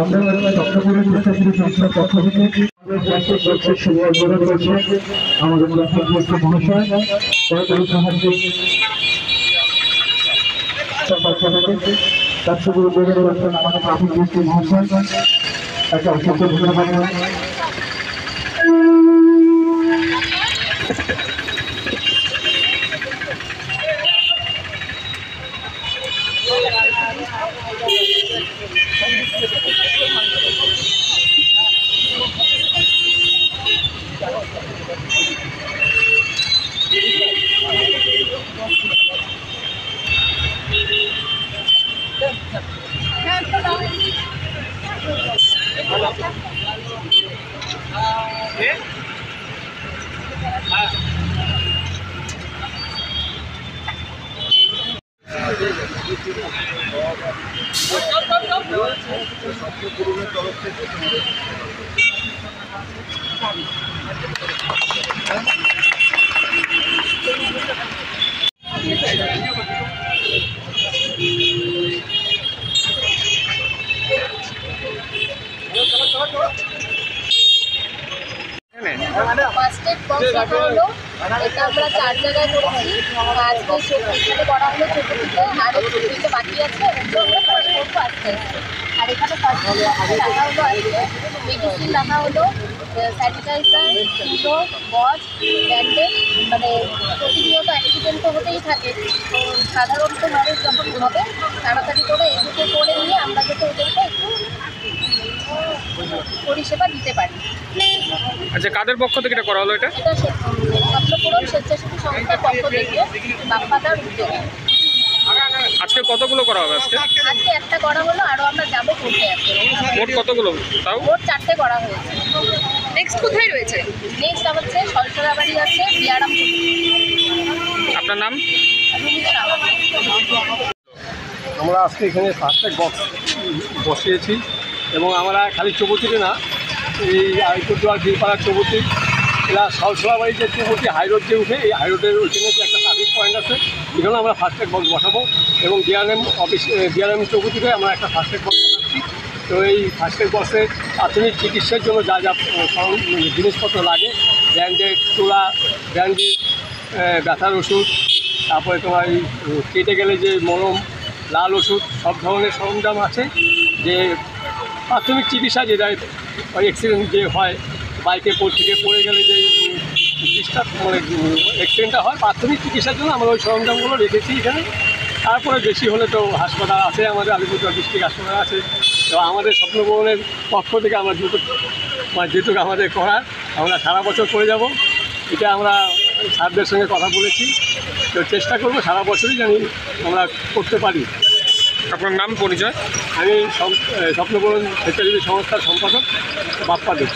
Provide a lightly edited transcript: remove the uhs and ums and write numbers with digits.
আমরা চট্টগ্রামের স্বেচ্ছাসেবী সংস্থার পক্ষ থেকে আমাদের মহাশয় সরকারি সাহায্য পক্ষ থেকে তার শুধু আমাদের প্রাথমিক গোষ্ঠী মহাশয় তাকে অসংখ্য ধন্যবাদ। ফার্স্ট এড বক্স রাখা হলো, এটা আমরা 4 জায়গায় করেছি। আজকে এখানে করা হলো ছোটোটিতে, আর ছোটোটিতে বাকি আছে, ওগুলো আমরা পরে করবো আস্তে আস্তে। আর এখানে ফার্স্ট এড বক্সে রাখা হলো আজকে মেডিসিন রাখা হলো, স্যানিটাইজার, তুলো, গজ, ব্যান্ডেজ। মানে প্রতিনিয়ত অ্যাক্সিডেন্ট তো হতেই থাকে, তো সাধারণত মানুষ যখন হবে তাড়াতাড়ি করে এগুলো করে নিয়ে আমরা যাতে ওদেরকে একটু পরিষেবা দিতে পারি। আচ্ছা, কাদের পক্ষ থেকে এটা করা হলো? এটা চট্টগ্রাম স্বেচ্ছাসেবী সংস্থার পক্ষ থেকে বাপ্পাদার উদ্যোগে। আজকে কতগুলো করা হবে? আজকে একটা করা হলো, আরও আমরা যাবো করতে। মোট কতগুলো? তাও মোট 4টে করা হয়েছে। নেক্সট কোথায় রয়েছে? নেক্সট হচ্ছে সলসরাবাড়ি আছে, বিয়ারাম। আপনার নাম? আমরা আজকে এখানে ফার্স্ট এড বক্স বসিয়েছি এবং আমরা খালি চৌবতিতে না, এই আইপুরদুয়ার বীরপাড়ার চৌবতি, এরা সলসরাবাড়ি যে চৌবতি হাইরোড যে উঠে, এই হাইরোডের ওইখানে যে একটা ট্রাফিক পয়েন্ট আছে, এখানে আমরা ফার্স্ট এড বক্স বসাবো এবং ডিআরএম অফিস, ডিআরএম চৌবতিতে আমরা একটা ফার্স্ট এড বক্স বসাচ্ছি। তো এই ফার্স্ট এড বক্সে প্রাথমিক চিকিৎসার জন্য যা যা জিনিসপত্র লাগে, ব্যান্ডেড, তুলা, ব্যান্ডেজ, ব্যথার ওষুধ, তারপরে তোমার এই কেটে গেলে যে মলম, লাল ওষুধ, সব ধরনের সরঞ্জাম আছে। যে প্রাথমিক চিকিৎসা যেটা অ্যাক্সিডেন্ট যে হয়, বাইকে থেকে পড়ে গেলে যে ডিস্টার্ব মানে অ্যাক্সিডেন্টটা হয়, প্রাথমিক চিকিৎসার জন্য আমরা ওই সরঞ্জামগুলো রেখেছি এখানে। তারপরে বেশি হলে তো হাসপাতাল আছে, আমাদের আলিপুরদুয়ার ডিস্ট্রিক্ট হাসপাতাল আছে। তো আমাদের স্বপ্নভবনের পক্ষ থেকে আমরা যেটুকু আমাদের করার আমরা সারা বছর করে যাব, এটা আমরা স্যারদের সঙ্গে কথা বলেছি। তো চেষ্টা করবো সারা বছরই জানি আমরা করতে পারি। আপনার নাম, পরিচয়? আমি স্বপ্নভবন স্বেচ্ছাসেবী সংস্থার সম্পাদক বাপ্পা দেব।